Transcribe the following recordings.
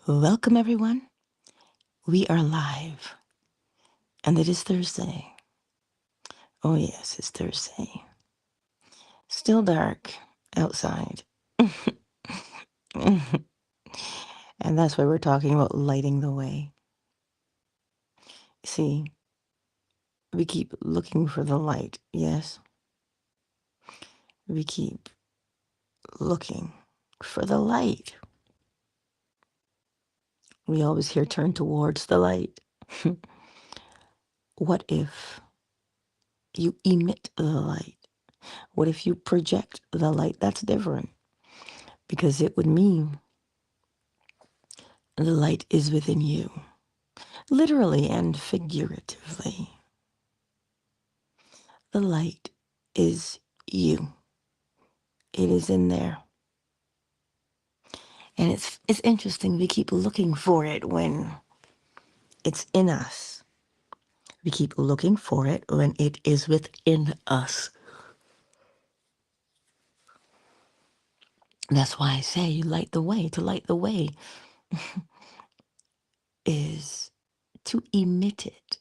Welcome, everyone. We are live, and it is Thursday. Oh, yes, it's Thursday. Still dark outside. And that's why we're talking about lighting the way. See, we keep looking for the light, yes? We keep looking for the light. We always hear turn towards the light. What if you emit the light? What if you project the light? That's different, because it would mean the light is within you, literally and figuratively. The light is you. It is in there. And it's interesting. We keep looking for it when it's in us. We keep looking for it when it is within us. That's why I say you light the way. To light the way is to emit it.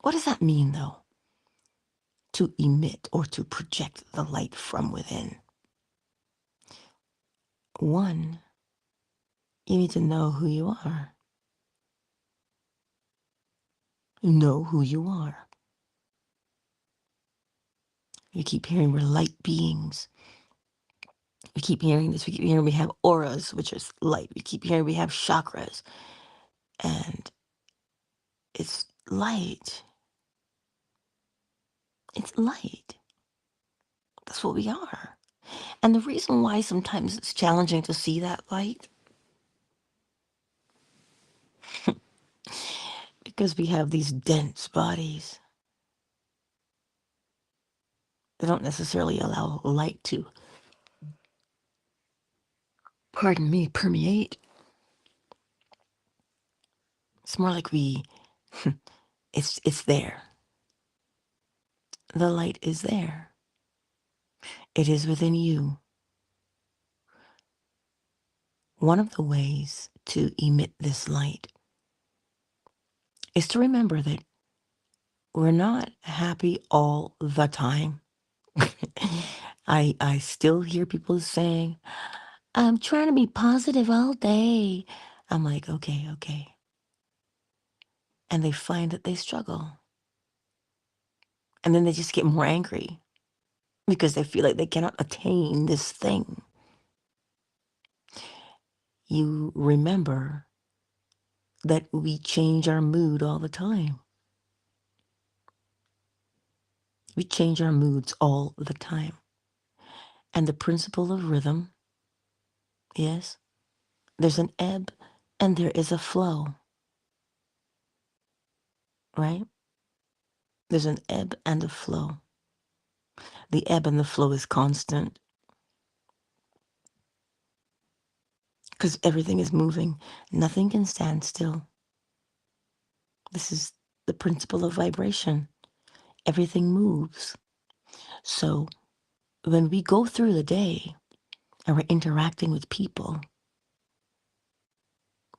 What does that mean, though? To emit or to project the light from within. One, you need to know who you are. Know who you are. You keep hearing we're light beings. We keep hearing this. We keep hearing we have auras, which is light. We keep hearing we have chakras. And it's light. It's light. That's what we are. And the reason why sometimes it's challenging to see that light, because we have these dense bodies. They don't necessarily allow light to, pardon me, permeate. It's more like it's there. The light is there. It is within you. One of the ways to emit this light is to remember that we're not happy all the time. I still hear people saying, I'm trying to be positive all day. I'm like, okay. And they find that they struggle. And then they just get more angry because they feel like they cannot attain this thing. You remember that we change our mood all the time. We change our moods all the time. And the principle of rhythm, yes, there's an ebb and there is a flow, right? There's an ebb and a flow. The ebb and the flow is constant because everything is moving. Nothing can stand still. This is the principle of vibration. Everything moves. So when we go through the day and we're interacting with people,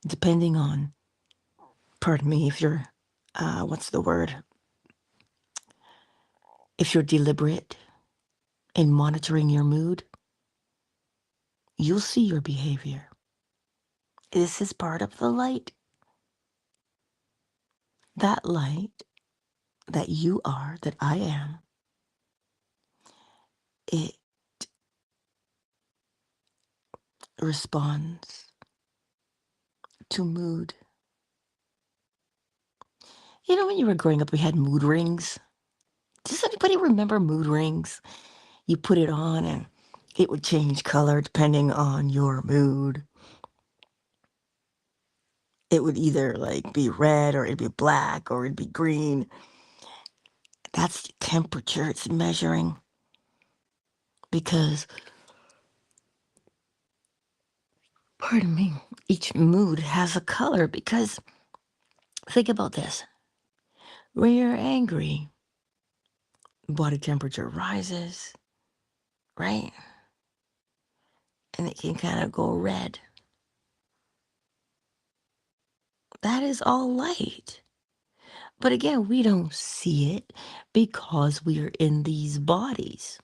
depending on, pardon me, if you're, what's the word? If you're deliberate in monitoring your mood, you'll see your behavior. This is part of the light. That light that you are, that I am, it responds to mood. You know, when you were growing up, we had mood rings. Does anybody remember mood rings? You put it on and it would change color depending on your mood. It would either like be red or it'd be black or it'd be green. That's the temperature it's measuring. Because, pardon me, each mood has a color. Because think about this. When you're angry, body temperature rises, right? And it can kind of go red. That is all light. But again, we don't see it because we are in these bodies.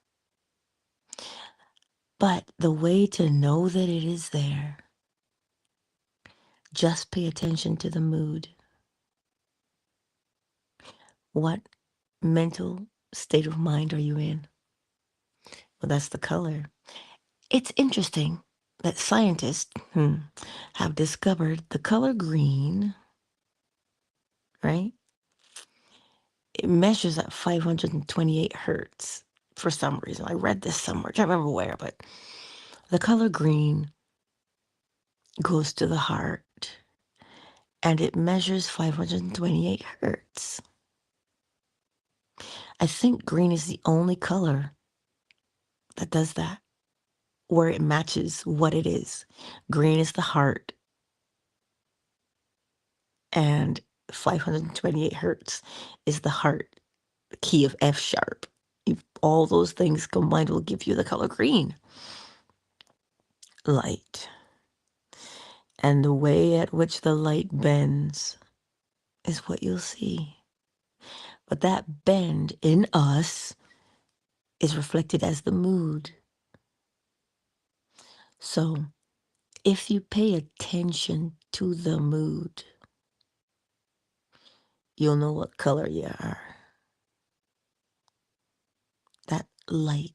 But the way to know that it is there, just pay attention to the mood. What mental state of mind are you in? Well, that's the color. It's interesting that scientists have discovered the color green, right? It measures at 528 hertz for some reason. I read this somewhere, I can't remember where, but the color green goes to the heart and it measures 528 hertz. I think green is the only color that does that, where it matches what it is. Green is the heart, and 528 hertz is the heart, the key of F sharp. All those things combined will give you the color green. Light. And the way at which the light bends is what you'll see. But that bend in us is reflected as the mood. So if you pay attention to the mood, you'll know what color you are. That light.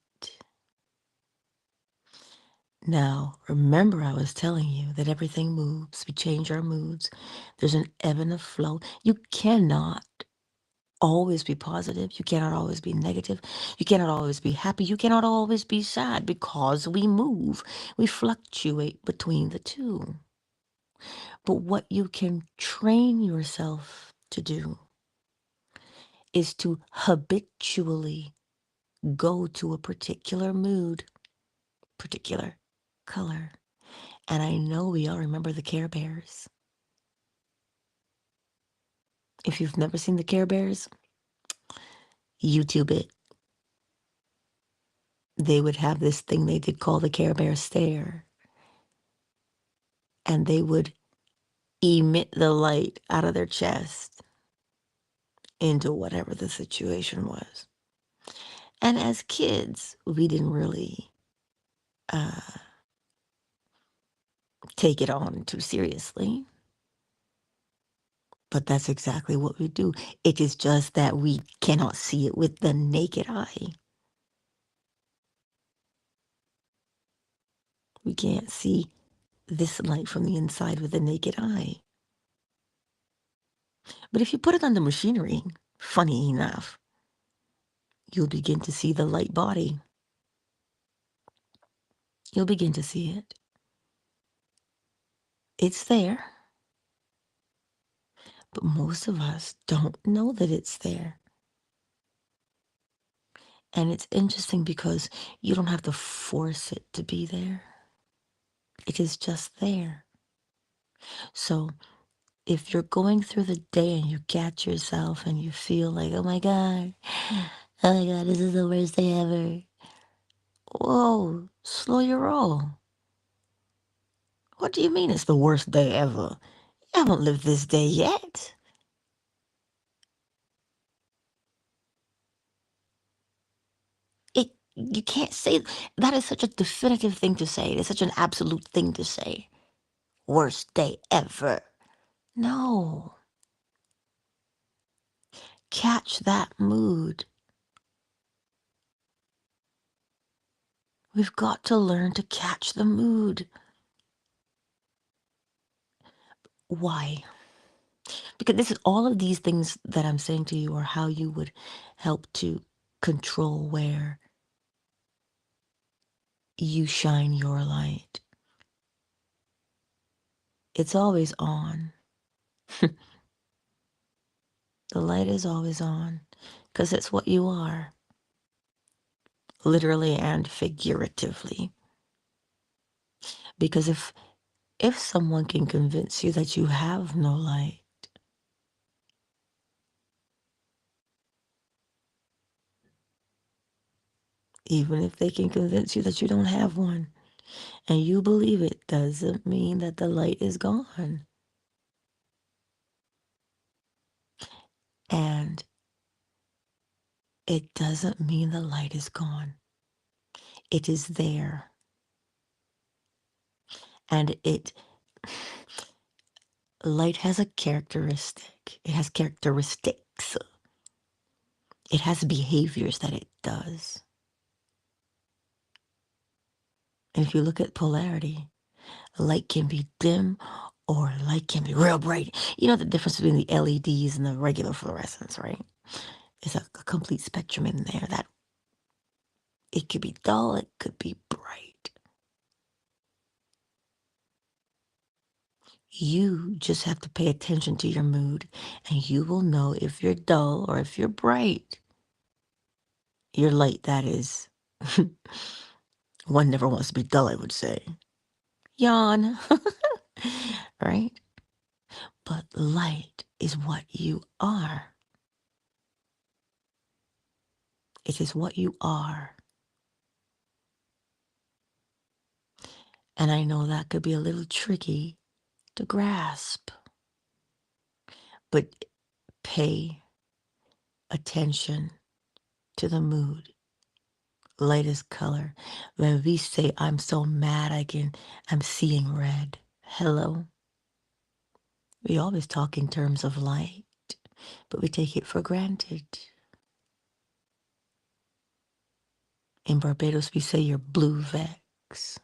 Now, remember I was telling you that everything moves. We change our moods. There's an ebb and a flow. You cannot always be positive. You cannot always be negative. You cannot always be happy. You cannot always be sad because we move. We fluctuate between the two. But what you can train yourself to do is to habitually go to a particular mood, particular color. And I know we all remember the Care Bears. If you've never seen the Care Bears, YouTube it. They would have this thing they did call the Care Bear stare. And they would emit the light out of their chest into whatever the situation was. And as kids, we didn't really take it on too seriously. But that's exactly what we do. It is just that we cannot see it with the naked eye. We can't see this light from the inside with the naked eye. But if you put it on the machinery, funny enough, you'll begin to see the light body. You'll begin to see it. It's there. But most of us don't know that it's there. And it's interesting because you don't have to force it to be there. It is just there. So if you're going through the day and you catch yourself and you feel like, oh my God, this is the worst day ever. Whoa, slow your roll. What do you mean it's the worst day ever? You haven't lived this day yet. You can't say that is such a definitive thing to say. It's such an absolute thing to say. Worst day ever. No. Catch that mood. We've got to learn to catch the mood. Why? Because this is all of these things that I'm saying to you are how you would help to control where you shine your light. It's always on. The light is always on because it's what you are, literally and figuratively. Because if someone can convince you that you have no light, even if they can convince you that you don't have one, and you believe it, doesn't mean that the light is gone. And it doesn't mean the light is gone. It is there. And light has a characteristic. It has characteristics. It has behaviors that it does. And if you look at polarity, light can be dim or light can be real bright. You know the difference between the LEDs and the regular fluorescence, right? It's a complete spectrum in there that it could be dull, it could be bright. You just have to pay attention to your mood and you will know if you're dull or if you're bright. Your light, that is. One never wants to be dull, I would say. Yawn. Right? But light is what you are. It is what you are. And I know that could be a little tricky to grasp. But pay attention to the mood. Light is color. When we say, I'm so mad, I'm seeing red. Hello? We always talk in terms of light, but we take it for granted. In Barbados, we say you're blue vex.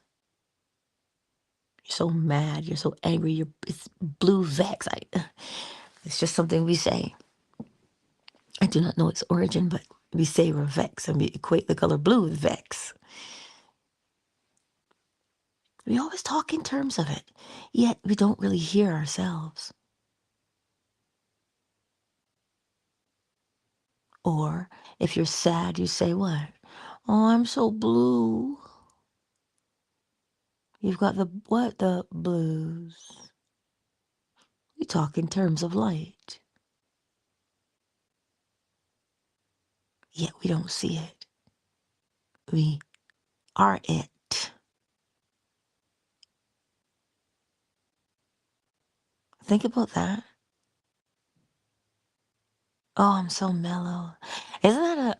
You're so mad, you're so angry, it's blue vex. It's just something we say. I do not know its origin, but we say we're vex and we equate the color blue with vex. We always talk in terms of it, yet we don't really hear ourselves. Or if you're sad, you say what? Oh, I'm so blue. You've got the blues. We talk in terms of light, yet we don't see it. We are it. Think about that. Oh, I'm so mellow. Isn't that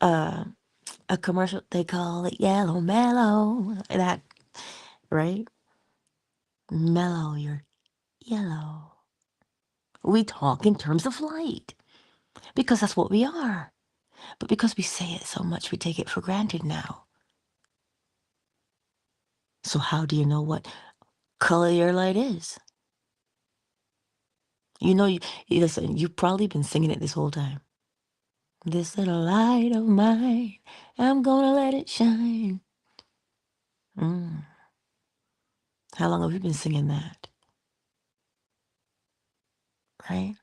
a commercial? They call it Yellow Mellow. That, right? Mellow, you're yellow. We talk in terms of light because that's what we are. But because we say it so much, we take it for granted now. So how do you know what color your light is? You know, listen, you've probably been singing it this whole time. This little light of mine, I'm gonna let it shine. How long have you been singing that? Right?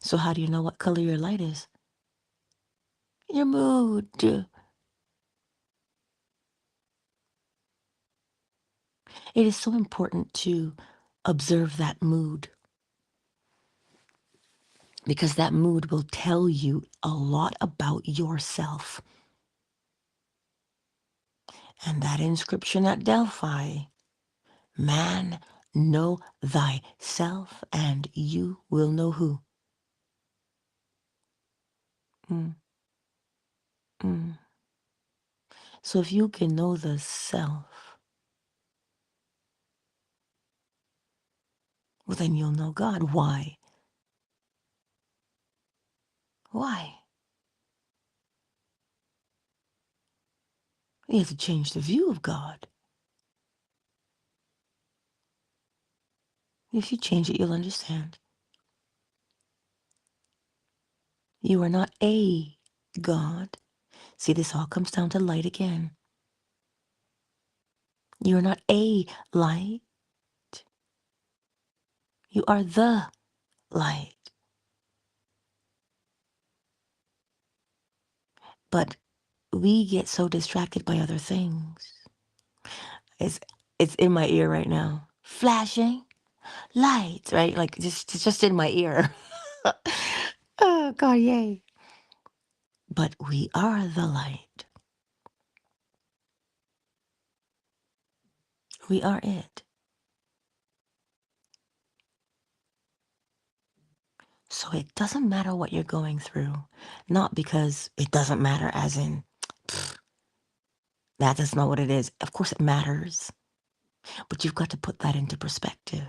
So how do you know what color your light is? Your mood. It is so important to observe that mood because that mood will tell you a lot about yourself. And that inscription at Delphi, man, know thyself and you will know who. Mm, mm. So if you can know the self, well, then you'll know God. Why? Why? You have to change the view of God. If you change it, you'll understand. You are not a God. See, this all comes down to light again. You are not a light. You are the light. But we get so distracted by other things. It's it's in my ear right now. Flashing lights, right? Like it's just in my ear. Oh God, yay. But we are the light. We are it. So it doesn't matter what you're going through. Not because it doesn't matter as in, that's not what it is. Of course it matters. But you've got to put that into perspective.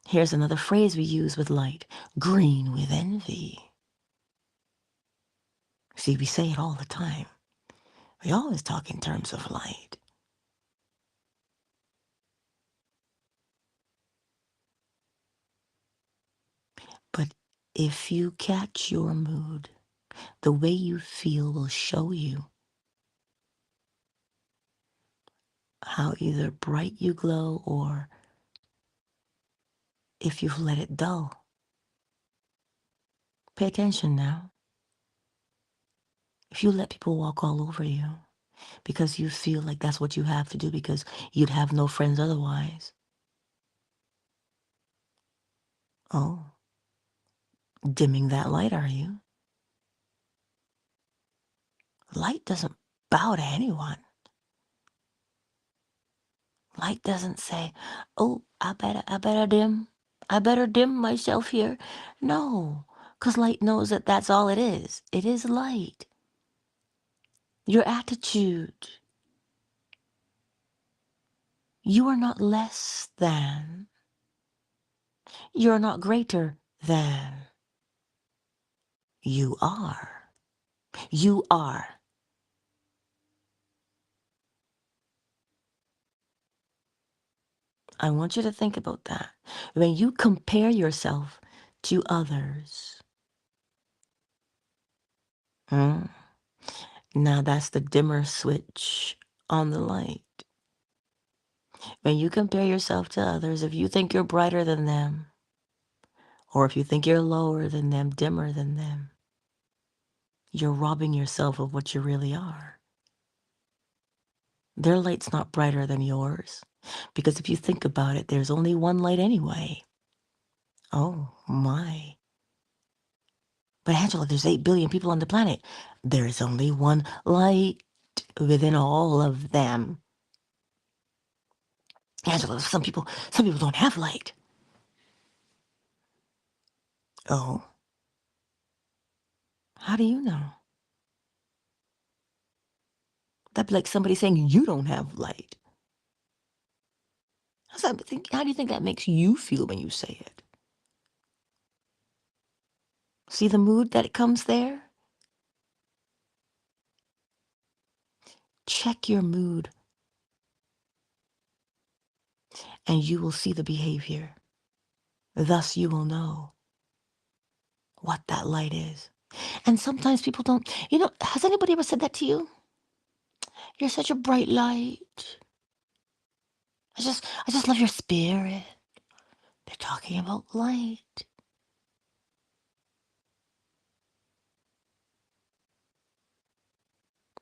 Here's another phrase we use with light. Green with envy. See, we say it all the time. We always talk in terms of light. But if you catch your mood, the way you feel will show you how either bright you glow or if you've let it dull. Pay attention now. If you let people walk all over you because you feel like that's what you have to do because you'd have no friends otherwise. Oh, dimming that light, are you? Light doesn't bow to anyone. Light doesn't say, oh, I better dim. I better dim myself here. No, because light knows that that's all it is. It is light. Your attitude. You are not less than. You're not greater than. You are. You are. I want you to think about that. When you compare yourself to others, now that's the dimmer switch on the light. When you compare yourself to others, if you think you're brighter than them, or if you think you're lower than them, dimmer than them, you're robbing yourself of what you really are. Their light's not brighter than yours, because if you think about it, there's only one light anyway. Oh my. But Angela, there's 8 billion people on the planet. There's only one light within all of them. Angela, some people don't have light. Oh. How do you know? That'd be like somebody saying you don't have light. How do you think that makes you feel when you say it? See the mood that it comes there? Check your mood and you will see the behavior. Thus you will know what that light is. And sometimes people don't, has anybody ever said that to you? You're such a bright light. I just love your spirit. They're talking about light.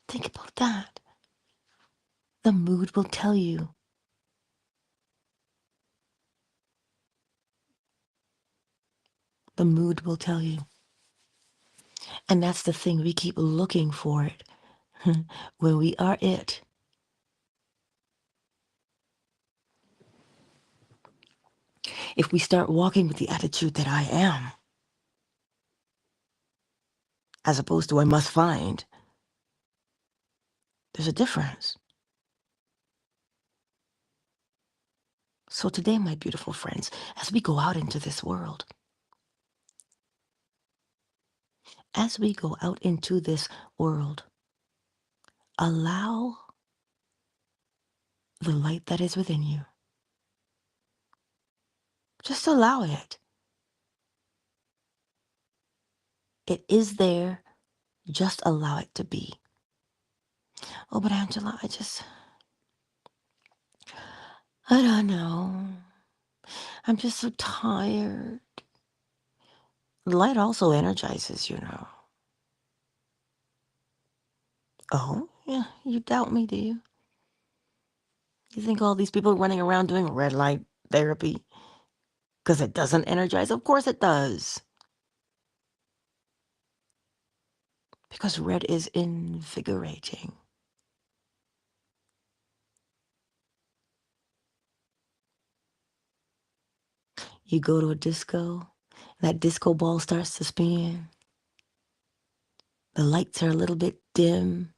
Think about that. The mood will tell you. The mood will tell you. And that's the thing, we keep looking for it when we are it. If we start walking with the attitude that I am, as opposed to I must find, there's a difference. So today, my beautiful friends, as we go out into this world, allow the light that is within you. Just allow it. It is there. Just allow it to be. Oh, but Angela, I don't know. I'm just so tired. Light also energizes, Oh, yeah, you doubt me, do you? You think all these people running around doing red light therapy because it doesn't energize? Of course it does. Because red is invigorating. You go to a disco, that disco ball starts to spin. The lights are a little bit dim,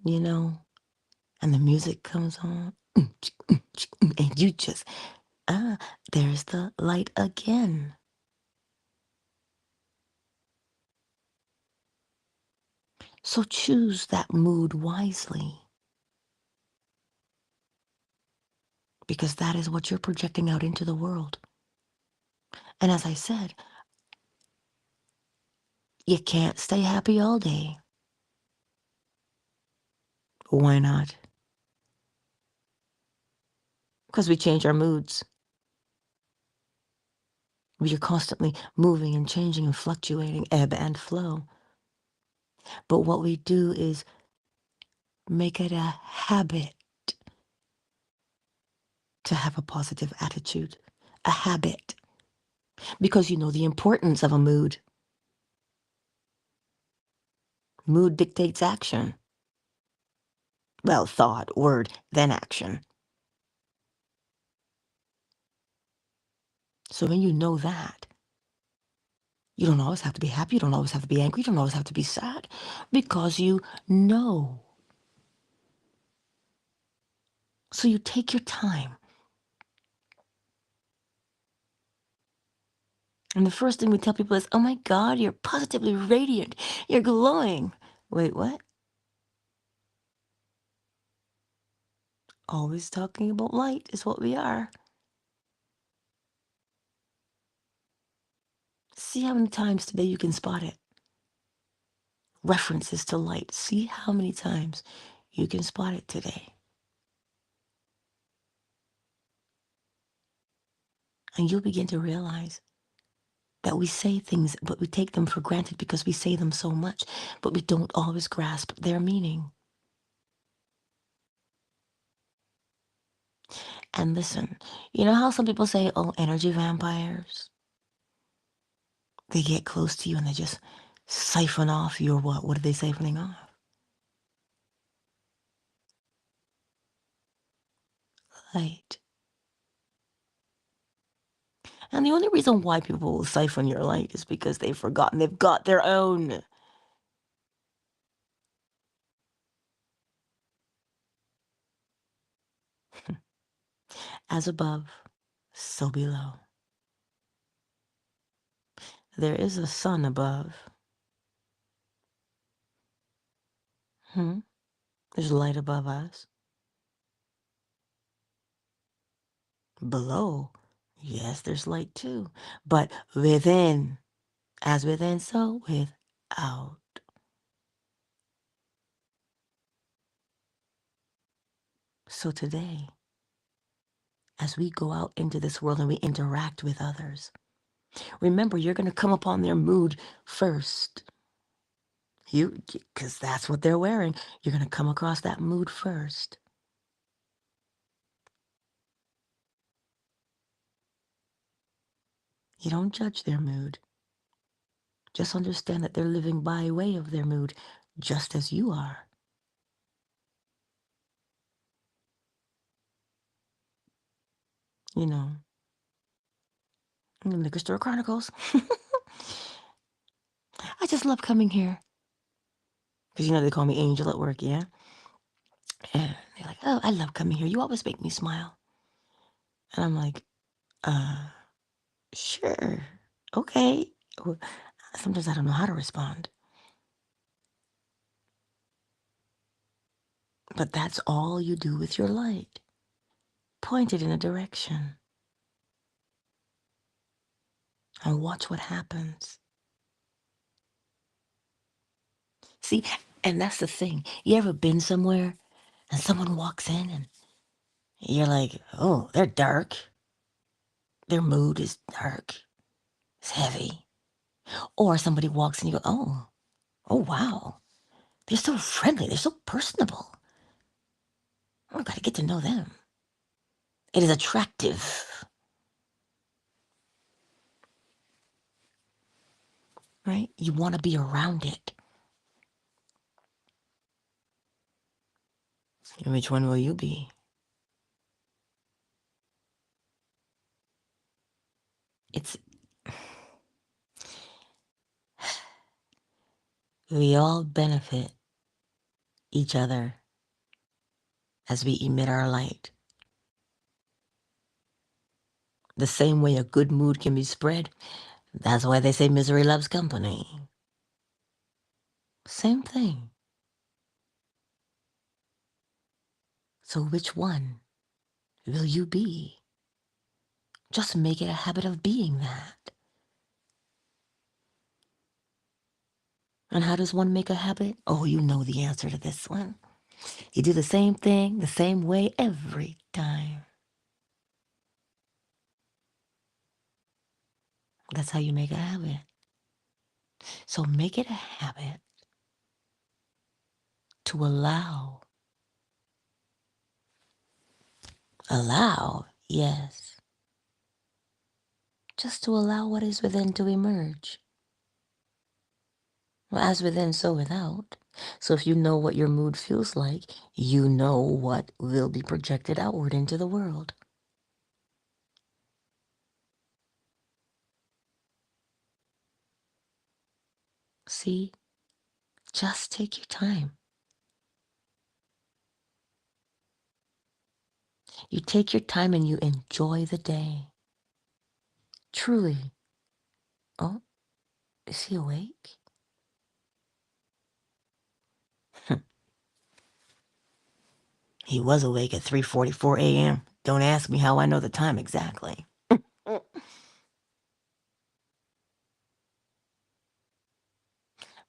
you know, and the music comes on. And you just, there's the light again. So choose that mood wisely, because that is what you're projecting out into the world. And as I said, you can't stay happy all day. Why not? Because we change our moods. We are constantly moving and changing and fluctuating, ebb and flow. But what we do is make it a habit to have a positive attitude. A habit. Because you know the importance of a mood. Mood dictates action. Well, thought, word, then action. So when you know that, you don't always have to be happy, you don't always have to be angry, you don't always have to be sad, because you know. So you take your time. And the first thing we tell people is, oh my God, you're positively radiant, you're glowing. Wait, what? Always talking about light is what we are. See how many times today you can spot it. References to light. See how many times you can spot it today. And you'll begin to realize that we say things, but we take them for granted because we say them so much, but we don't always grasp their meaning. And listen, you know how some people say, oh, energy vampires? They get close to you and they just siphon off your what? What are they siphoning off? Light. And the only reason why people will siphon your light is because they've forgotten they've got their own. As above, so below. There is a sun above. There's light above us. Below, yes, there's light too. But within, as within, so without. So today, as we go out into this world and we interact with others, remember, you're going to come upon their mood first. Because that's what they're wearing. You're going to come across that mood first. You don't judge their mood. Just understand that they're living by way of their mood, just as you are. You know, in the Liquor Store Chronicles. I just love coming here. Because you know they call me Angel at work, yeah? And they're like, oh, I love coming here. You always make me smile. And I'm like, uh, sure. Okay. Well, sometimes I don't know how to respond. But that's all you do with your light. Point it in a direction. And watch what happens. See, and that's the thing. You ever been somewhere and someone walks in and you're like, oh, they're dark. Their mood is dark. It's heavy. Or somebody walks in and you go, oh, wow. They're so friendly. They're so personable. Oh, gotta get to know them. It is attractive. Right? You want to be around it. And which one will you be? It's, we all benefit each other as we emit our light. The same way a good mood can be spread, that's why they say misery loves company. Same thing. So which one will you be? Just make it a habit of being that. And how does one make a habit? Oh, you know the answer to this one. You do the same thing the same way every time. That's how you make a habit. So make it a habit to allow, yes, just to allow what is within to emerge. Well, as within, so without. So if you know what your mood feels like, you know what will be projected outward into the world. See, just take your time. You take your time and you enjoy the day. Truly. Oh, is he awake? He was awake at 3:44 a.m. Don't ask me how I know the time exactly.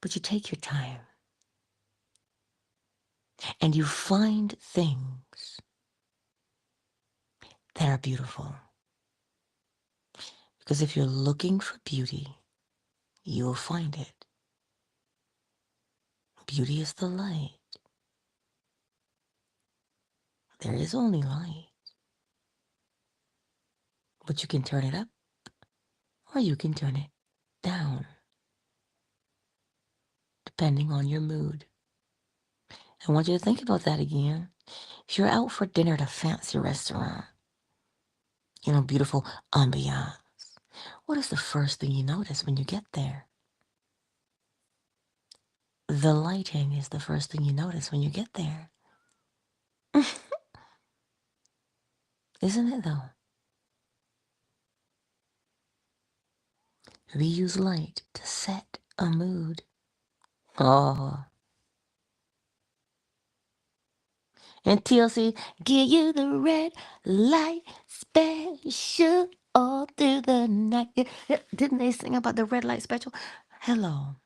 But you take your time and you find things that are beautiful. Because if you're looking for beauty, you will find it. Beauty is the light. There is only light. But you can turn it up or you can turn it down, depending on your mood. I want you to think about that again. If you're out for dinner at a fancy restaurant, beautiful ambiance, what is the first thing you notice when you get there? The lighting is the first thing you notice when you get there. Isn't it though? We use light to set a mood. Oh. And TLC, give you the red light special all through the night. Didn't they sing about the red light special? Hello.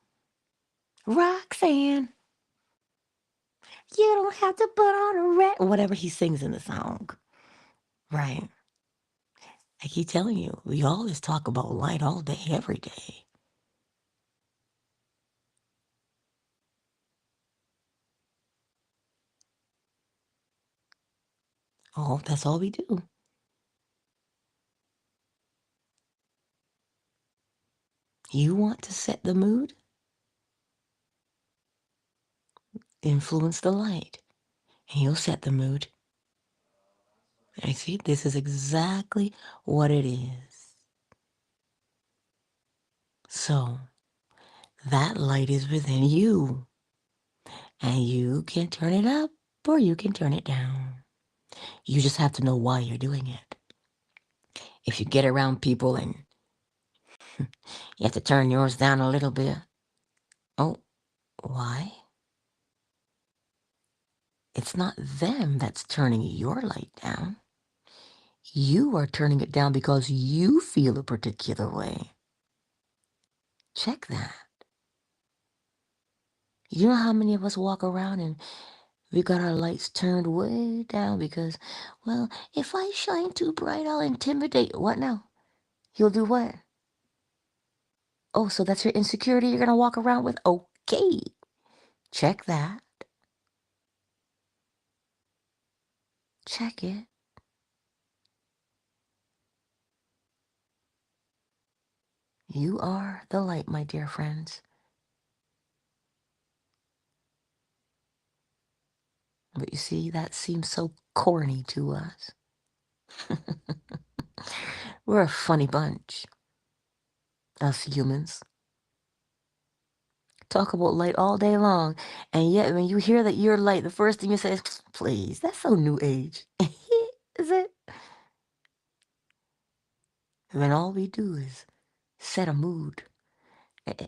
Roxanne, you don't have to put on a red... Whatever he sings in the song. Right. I keep telling you, we always talk about light all day, every day. Oh, that's all we do. You want to set the mood? Influence the light, and you'll set the mood. I see, this is exactly what it is. So, that light is within you, and you can turn it up or you can turn it down. You just have to know why you're doing it. If you get around people and you have to turn yours down a little bit, oh, why? It's not them that's turning your light down. You are turning it down because you feel a particular way. Check that. You know how many of us walk around and we got our lights turned way down because, well, if I shine too bright, I'll intimidate. What now? You'll do what? Oh, so that's your insecurity you're going to walk around with? Okay. Check that. Check it. You are the light, my dear friends. But you see, that seems so corny to us. We're a funny bunch. Us humans talk about light all day long, and yet when you hear that you're light, the first thing you say is, please, that's so new age. Is it? When all we do is set a mood.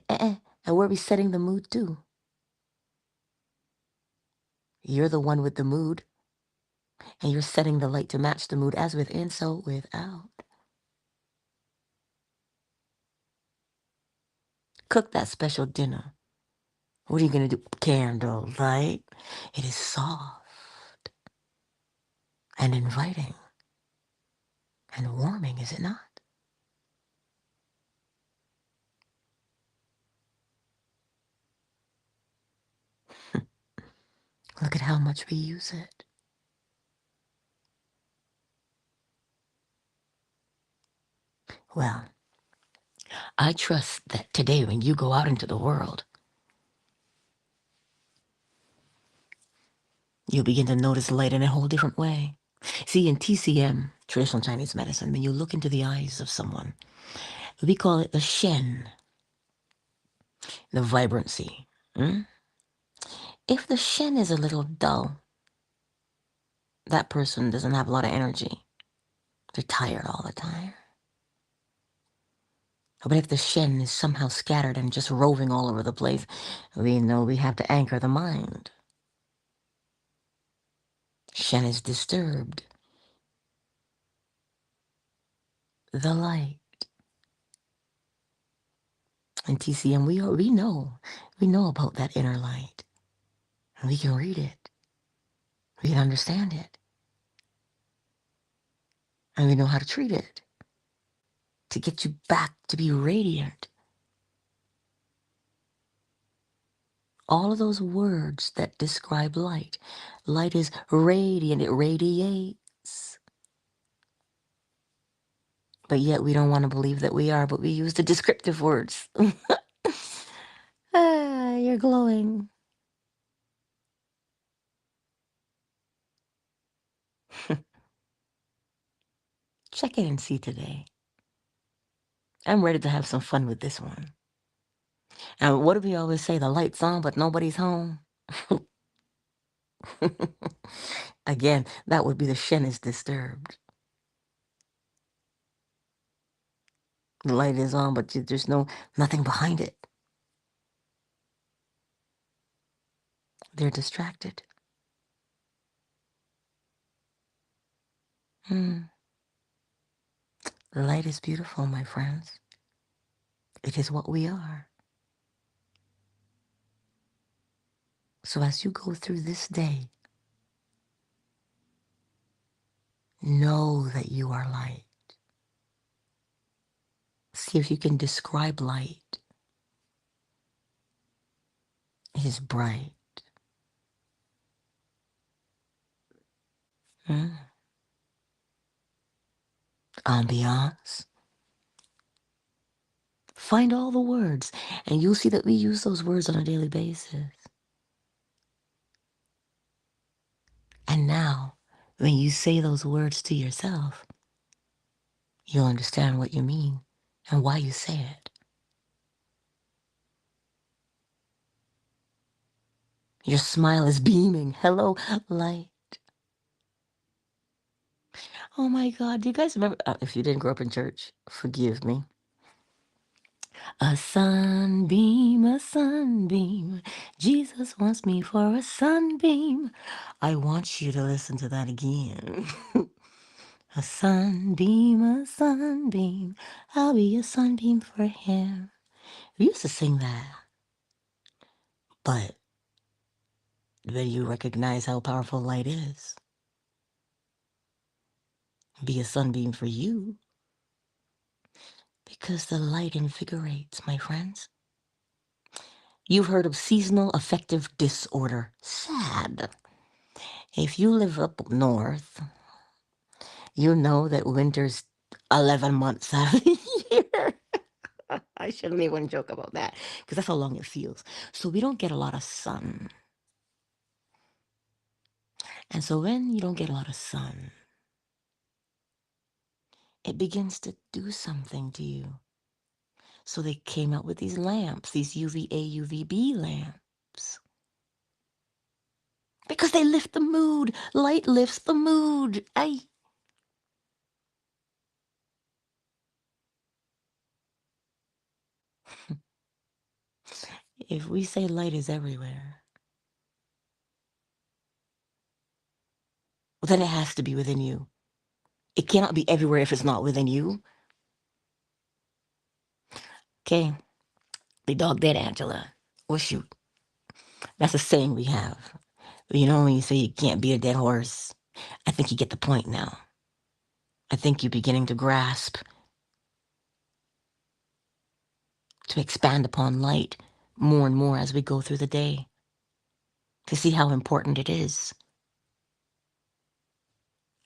And where are we setting the mood to? You're the one with the mood, and you're setting the light to match the mood as within, so without. Cook that special dinner. What are you going to do? Candlelight. It is soft and inviting and warming, is it not? Look at how much we use it. Well, I trust that today when you go out into the world, you'll begin to notice light in a whole different way. See, in TCM, traditional Chinese medicine, when you look into the eyes of someone, we call it the shen, the vibrancy. If the shen is a little dull, that person doesn't have a lot of energy. They're tired all the time. But if the shen is somehow scattered and just roving all over the place, we know we have to anchor the mind. Shen is disturbed. The light. In TCM, we know about that inner light. And we can read it. We can understand it. And we know how to treat it. To get you back to be radiant. All of those words that describe light. Light is radiant, it radiates. But yet we don't want to believe that we are, but we use the descriptive words. You're glowing. Check it and see today. I'm ready to have some fun with this one. And what do we always say? The light's on, but nobody's home. Again, that would be the shen is disturbed. The light is on, but there's nothing behind it. They're distracted. The light is beautiful, my friends. It is what we are. So as you go through this day, know that you are light. See if you can describe light. It is bright. Ambiance. Find all the words, and you'll see that we use those words on a daily basis. And now, when you say those words to yourself, you'll understand what you mean and why you say it. Your smile is beaming. Hello, light. Oh my God, do you guys remember? If you didn't grow up in church, forgive me. A sunbeam, a sunbeam. Jesus wants me for a sunbeam. I want you to listen to that again. A sunbeam, a sunbeam. I'll be a sunbeam for him. We used to sing that. But then you recognize how powerful light is. Be a sunbeam for you. Because the light invigorates, my friends. You've heard of seasonal affective disorder. Sad. If you live up north, you know that winter's 11 months out of the year. I shouldn't even joke about that because that's how long it feels. So we don't get a lot of sun. And so when you don't get a lot of sun, it begins to do something to you. So they came out with these lamps, these UVA, UVB lamps. Because they lift the mood. Light lifts the mood. If we say light is everywhere, well, then it has to be within you. It cannot be everywhere if it's not within you. Okay, the dog dead, Angela. Well, shoot. That's a saying we have. You know, when you say you can't beat a dead horse, I think you get the point now. I think you're beginning to grasp, to expand upon light more and more as we go through the day, to see how important it is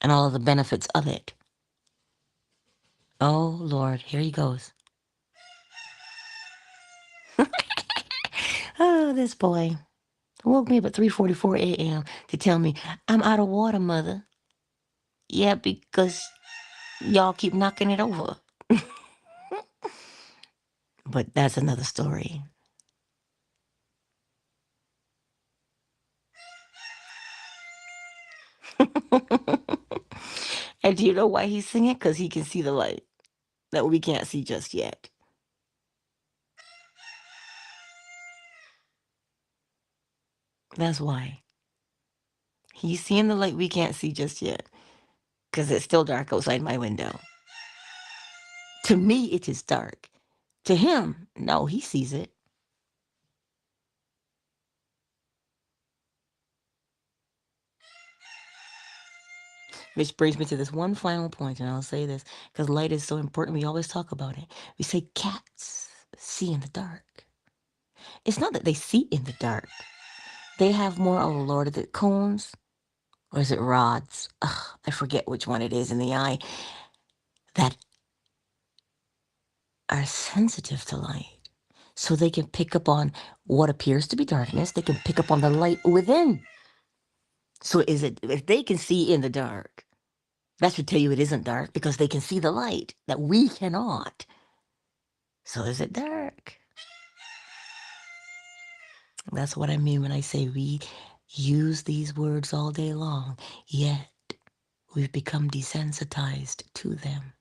and all of the benefits of it. Oh, Lord, here he goes. Oh, this boy woke me up at 3:44 a.m. to tell me, I'm out of water, Mother. Yeah, because y'all keep knocking it over. But that's another story. And do you know why he's singing? Because he can see the light that we can't see just yet. That's why. He's seeing the light we can't see just yet. Because it's still dark outside my window. To me, it is dark. To him, no, he sees it. Which brings me to this one final point, and I'll say this because light is so important. We always talk about it. We say cats see in the dark. It's not that they see in the dark. They have more, oh Lord, is it cones or is it rods? Ugh, I forget which one it is in the eye that are sensitive to light. So they can pick up on what appears to be darkness. They can pick up on the light within. So is it, if they can see in the dark, that should tell you it isn't dark because they can see the light that we cannot. So is it dark? That's what I mean when I say we use these words all day long, yet we've become desensitized to them.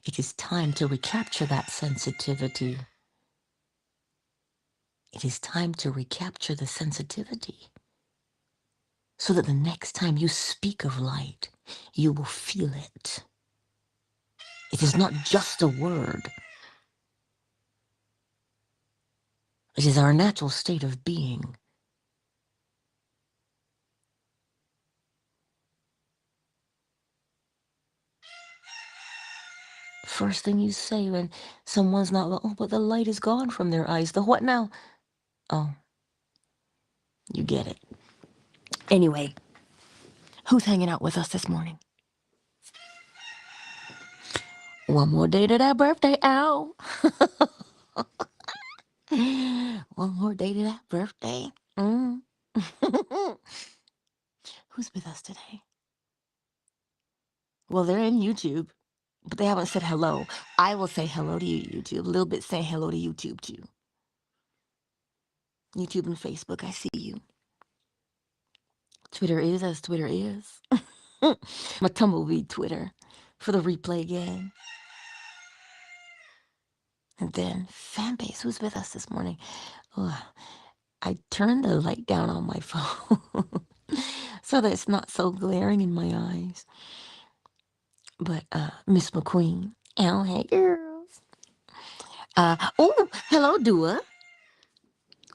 It is time to recapture that sensitivity. It is time to recapture the sensitivity so that the next time you speak of light, you will feel it. It is not just a word. It is our natural state of being. First thing you say when someone's not, oh, but the light is gone from their eyes. The what now? Oh, you get it. Anyway, who's hanging out with us this morning? One more day to that birthday, ow. One more day to that birthday. Who's with us today? Well, they're in YouTube, but they haven't said hello. I will say hello to you, YouTube. A little bit saying hello to YouTube, too. YouTube and Facebook, I see you. Twitter is as Twitter is. My tumbleweed Twitter for the replay again. And then fan base, who's with us this morning? Oh, I turned the light down on my phone so that it's not so glaring in my eyes. But Miss McQueen. Oh, hey girls. Oh, hello, Dua.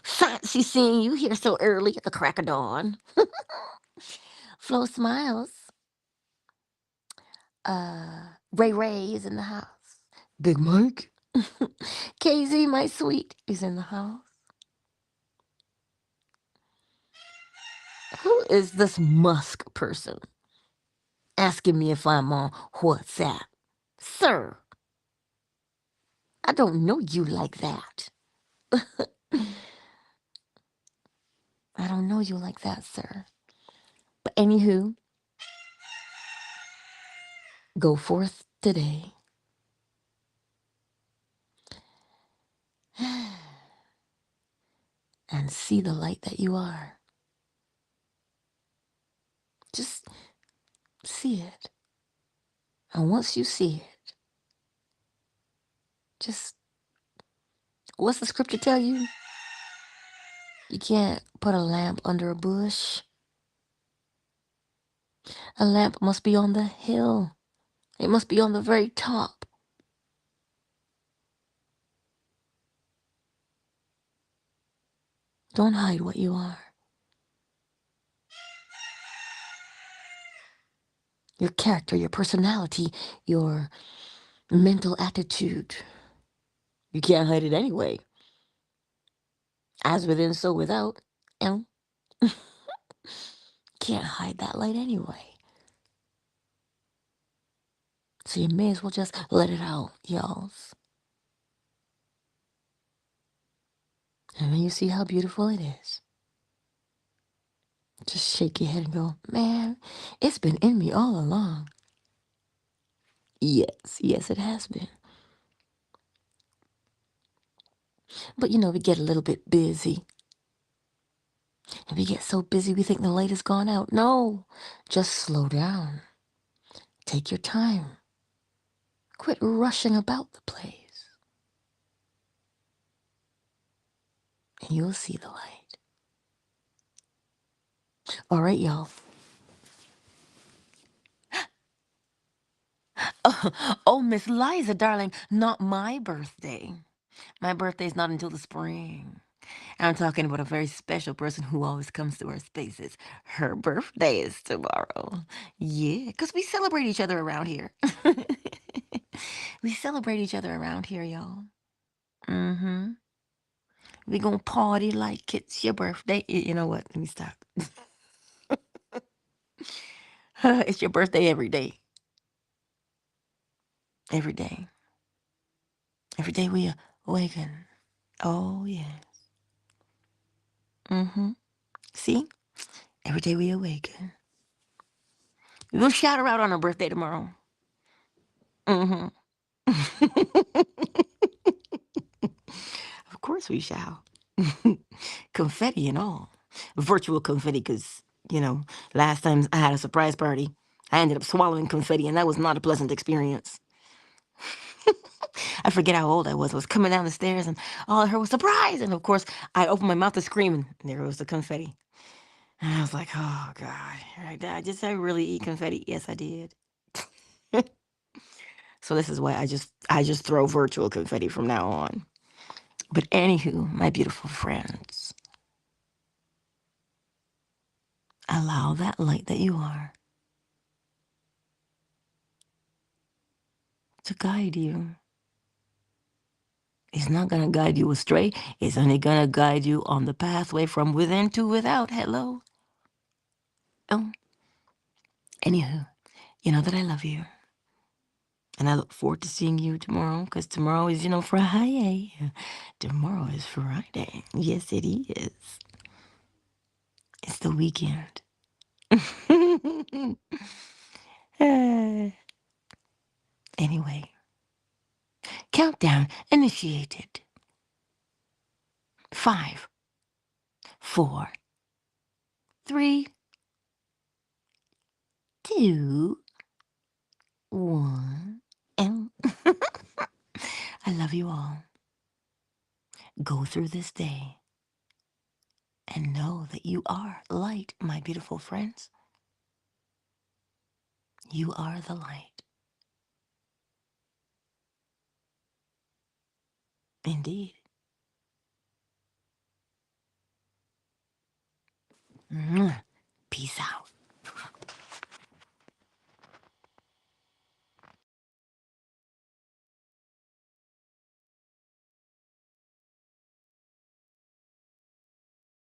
Fancy seeing you here so early at the crack of dawn. Flo Smiles. Ray Ray is in the house. Big Mike. KZ, my sweet, is in the house. Who is this Musk person asking me if I'm on WhatsApp? Sir, I don't know you like that. I don't know you like that, sir. But anywho, go forth today see the light that you are. Just see it. And once you see it, just, what's the scripture tell you? You can't put a lamp under a bush. A lamp must be on the hill. It must be on the very top. Don't hide what you are. Your character, your personality, your mental attitude. You can't hide it anyway. As within, so without. And can't hide that light anyway. So you may as well just let it out, y'all. And then you see how beautiful it is. Just shake your head and go, man, it's been in me all along. Yes, it has been. But you know, we get a little bit busy. And we get so busy we think the light has gone out. No, just slow down. Take your time. Quit rushing about the place. And you'll see the light. All right, y'all. Oh, Miss Liza, darling, not my birthday. My birthday's not until the spring. I'm talking about a very special person who always comes to our spaces. Her birthday is tomorrow. Yeah, because we celebrate each other around here. We celebrate each other around here, y'all. Mm-hmm. We gonna party like it's your birthday. You know what? Let me stop. It's your birthday every day. Every day. Every day we awaken. Oh, yeah. Mm-hmm. See? Every day we awaken. We'll shout her out on her birthday tomorrow. Mm-hmm. Of course we shall. Confetti and all. Virtual confetti, because, last time I had a surprise party, I ended up swallowing confetti, and that was not a pleasant experience. I forget how old I was. I was coming down the stairs, and all I heard was surprise. And of course, I opened my mouth to scream, and there was the confetti. And I was like, oh, God. I really eat confetti? Yes, I did. So this is why I just throw virtual confetti from now on. But anywho, my beautiful friends, allow that light that you are to guide you. It's not going to guide you astray. It's only going to guide you on the pathway from within to without. Hello? Oh, anywho, you know that I love you. And I look forward to seeing you tomorrow, because tomorrow is, Friday. Tomorrow is Friday. Yes, it is. It's the weekend. Anyway, countdown initiated. 5, 4, 3, 2, 1. And I love you all. Go through this day and know that you are light, my beautiful friends. You are the light. Indeed. Peace out.